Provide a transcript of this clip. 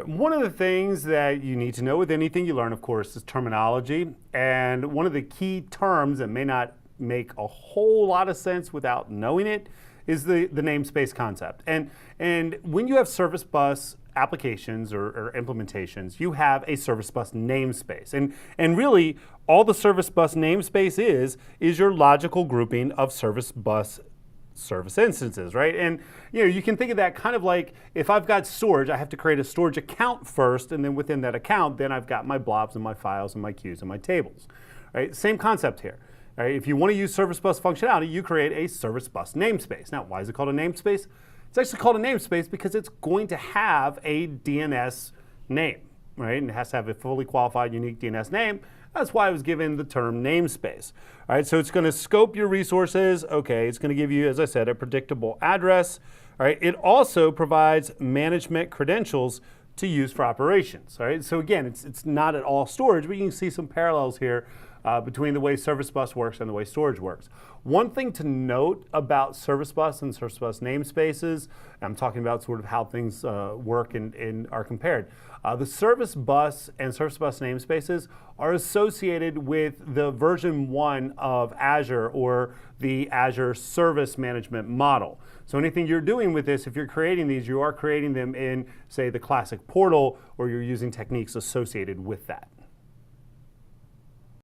One of the things that you need to know with anything you learn, of course, is terminology. And one of the key terms that may not make a whole lot of sense without knowing it is the namespace concept. And when you have service bus applications or implementations, you have a service bus namespace. And really, all the service bus namespace is your logical grouping of service bus service instances, right? And you can think of that kind of like, if I've got storage, I have to create a storage account first, and then within that account, then I've got my blobs and my files and my queues and my tables, right? Same concept here. Right? If you want to use service bus functionality, you create a service bus namespace. Now, why is it called a namespace? It's actually called a namespace because it's going to have a DNS name, right? And it has to have a fully qualified, unique DNS name. That's why I was given the term namespace. All right, so it's going to scope your resources. Okay, it's going to give you, as I said, a predictable address. All right, it also provides management credentials to use for operations. All right, so again, it's not at all storage, but you can see some parallels here between the way service bus works and the way storage works. One thing to note about service bus and service bus namespaces, I'm talking about sort of how things work and are compared. The service bus and service bus namespaces are associated with the version 1 of Azure, or the Azure Service Management Model. So anything you're doing with this, if you're creating these, you are creating them in, say, the classic portal, or you're using techniques associated with that.